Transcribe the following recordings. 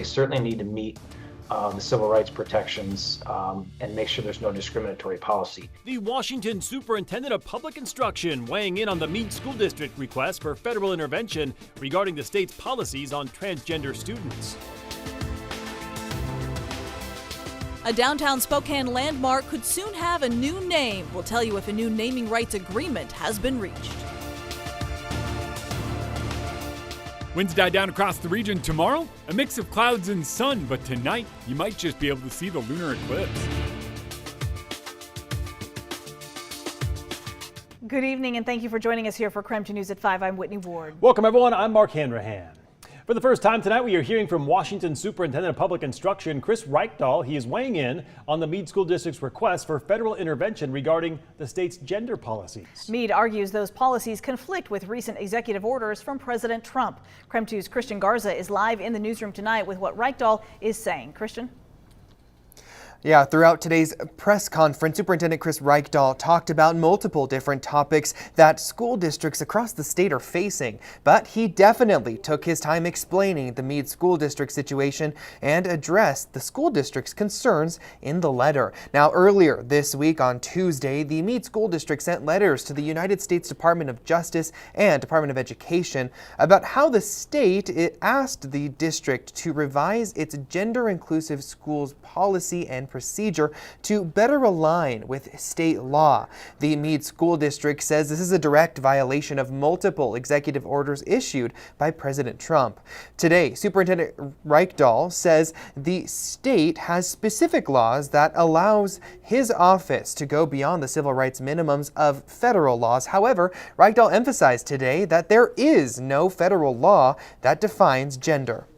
they certainly need to meet the civil rights protections and make sure there's no discriminatory policy. The Washington Superintendent of Public Instruction weighing in on the Mead School District request for federal intervention regarding the state's policies on transgender students. A downtown Spokane landmark could soon have a new name. We'll tell you if a new naming rights agreement has been reached. Winds die down across the region tomorrow. A mix of clouds and sun, but tonight you might just be able to see the lunar eclipse. Good evening and thank you for joining us here for KREM 2 News at 5. I'm Whitney Ward. Welcome everyone, I'm Mark Hanrahan. For the first time tonight, we are hearing from Washington Superintendent of Public Instruction, Chris Reichdahl. He is weighing in on the Mead School District's request for federal intervention regarding the state's gender policies. Mead argues those policies conflict with recent executive orders from President Trump. KREM 2's Christian Garza is live in the newsroom tonight with what Reichdahl is saying. Christian? Yeah, throughout today's press conference, Superintendent Chris Reichdahl talked about multiple different topics that school districts across the state are facing. But he definitely took his time explaining the Mead School District situation and addressed the school district's concerns in the letter. Now, earlier this week on Tuesday, the Mead School District sent letters to the United States Department of Justice and Department of Education about how the state asked the district to revise its gender-inclusive schools policy and procedure to better align with state law. The Mead School District says this is a direct violation of multiple executive orders issued by President Trump. Today, Superintendent Reichdahl says the state has specific laws that allows his office to go beyond the civil rights minimums of federal laws. However, Reichdahl emphasized today that there is no federal law that defines gender.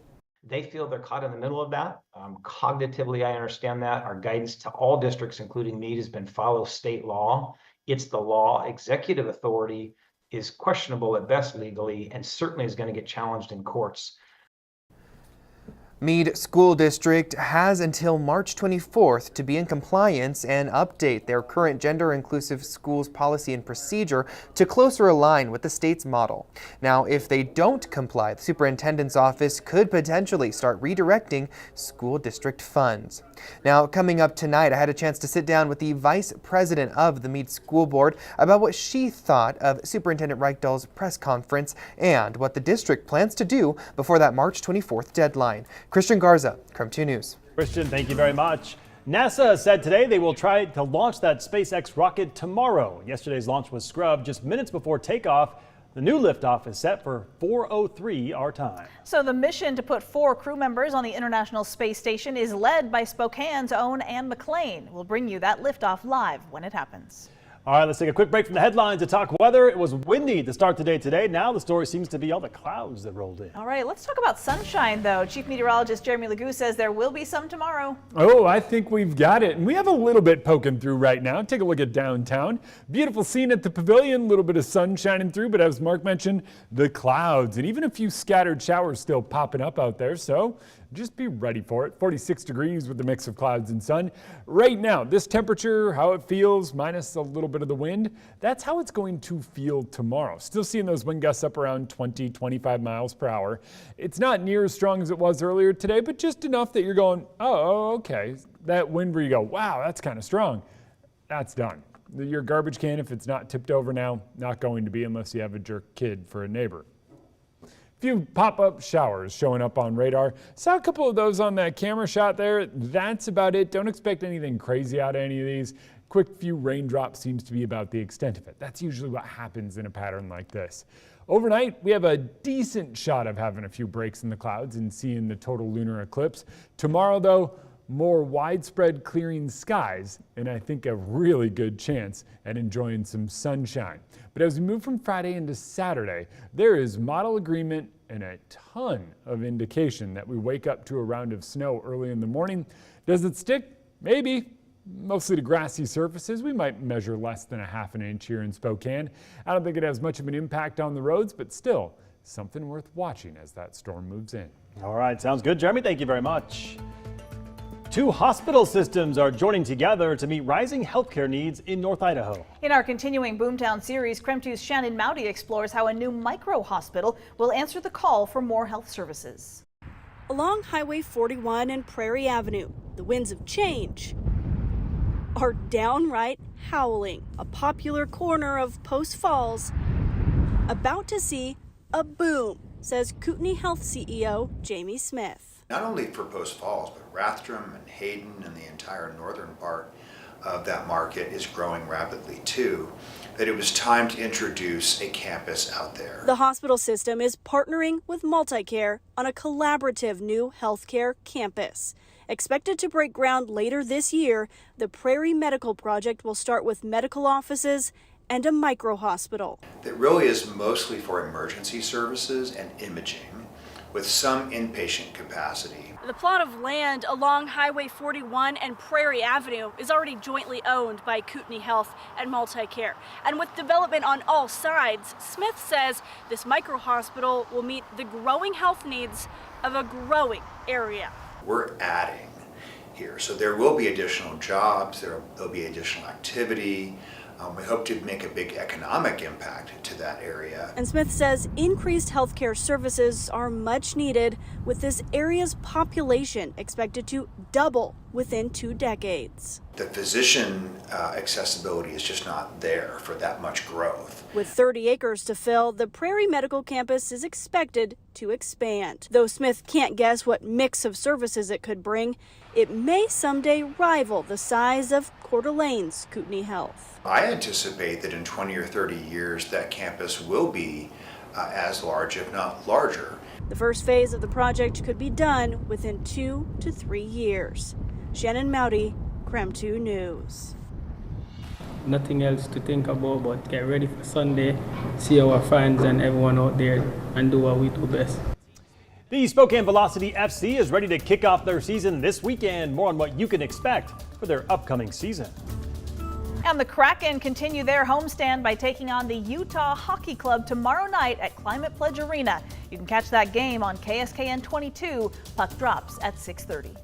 They feel they're caught in the middle of that. Cognitively, I understand that. Our guidance to all districts, including Mead, has been follow state law. It's the law. Executive authority is questionable at best legally and certainly is going to get challenged in courts. Mead School District has until March 24th to be in compliance and update their current gender-inclusive schools policy and procedure to closer align with the state's model. Now, if they don't comply, the superintendent's office could potentially start redirecting school district funds. Now, coming up tonight, I had a chance to sit down with the vice president of the Mead School Board about what she thought of Superintendent Reichdahl's press conference and what the district plans to do before that March 24th deadline. Christian Garza, KREM 2 News. Christian, thank you very much. NASA said today they will try to launch that SpaceX rocket tomorrow. Yesterday's launch was scrubbed just minutes before takeoff. The new liftoff is set for 4:03 our time. So the mission to put 4 crew members on the International Space Station is led by Spokane's own Ann McLean. We'll bring you that liftoff live when it happens. All right, let's take a quick break from the headlines to talk weather. It was windy to start the day today. Now the story seems to be all the clouds that rolled in. All right, let's talk about sunshine, though. Chief Meteorologist Jeremy Legoo says there will be some tomorrow. Oh, I think we've got it. And we have a little bit poking through right now. Take a look at downtown. Beautiful scene at the pavilion, a little bit of sun shining through, but as Mark mentioned, the clouds and even a few scattered showers still popping up out there. So just be ready for it. 46 degrees with a mix of clouds and sun. Right now, this temperature, how it feels, minus a little bit of the wind, that's how it's going to feel tomorrow. Still seeing those wind gusts up around 20, 25 miles per hour. It's not near as strong as it was earlier today, but just enough that you're going, oh, okay. That wind where you go, wow, that's kind of strong. That's done. Your garbage can, if it's not tipped over now, not going to be unless you have a jerk kid for a neighbor. Few pop-up showers showing up on radar. Saw a couple of those on that camera shot there. That's about it. Don't expect anything crazy out of any of these. Quick few raindrops seems to be about the extent of it. That's usually what happens in a pattern like this. Overnight, we have a decent shot of having a few breaks in the clouds and seeing the total lunar eclipse. Tomorrow, though, more widespread clearing skies, and I think a really good chance at enjoying some sunshine. But as we move from Friday into Saturday, there is model agreement and a ton of indication that we wake up to a round of snow early in the morning. Does it stick? Maybe. Mostly to grassy surfaces. We might measure less than a half an inch here in Spokane. I don't think it has much of an impact on the roads, but still something worth watching as that storm moves in. All right, sounds good, Jeremy. Thank you very much. 2 hospital systems are joining together to meet rising healthcare needs in North Idaho. In our continuing Boomtown series, KREM 2's Shannon Mowdy explores how a new micro-hospital will answer the call for more health services. Along Highway 41 and Prairie Avenue, the winds of change are downright howling. A popular corner of Post Falls about to see a boom, says Kootenai Health CEO Jamie Smith. Not only for Post Falls, but Rathdrum and Hayden and the entire northern part of that market is growing rapidly too, that it was time to introduce a campus out there. The hospital system is partnering with MultiCare on a collaborative new healthcare campus. Expected to break ground later this year, the Prairie Medical Project will start with medical offices and a micro-hospital. That really is mostly for emergency services and imaging, with some inpatient capacity. The plot of land along Highway 41 and Prairie Avenue is already jointly owned by Kootenai Health and MultiCare. And with development on all sides, Smith says this micro-hospital will meet the growing health needs of a growing area. We're adding here, so there will be additional jobs, there'll be additional activity. We hope to make a big economic impact to that area. And Smith says increased healthcare services are much needed, with this area's population expected to double within 2 decades. The physician accessibility is just not there for that much growth. With 30 acres to fill, the Prairie Medical Campus is expected to expand. Though Smith can't guess what mix of services it could bring, it may someday rival the size of Coeur d'Alene's Kootenai Health. I anticipate that in 20 or 30 years that campus will be as large, if not larger. The first phase of the project could be done within 2 to 3 years. Shannon Mowdy, KREM 2 News. Nothing else to think about but get ready for Sunday, see our friends and everyone out there, and do what we do best. The Spokane Velocity FC is ready to kick off their season this weekend. More on what you can expect for their upcoming season. And the Kraken continue their homestand by taking on the Utah Hockey Club tomorrow night at Climate Pledge Arena. You can catch that game on KSKN 22. Puck drops at 6:30.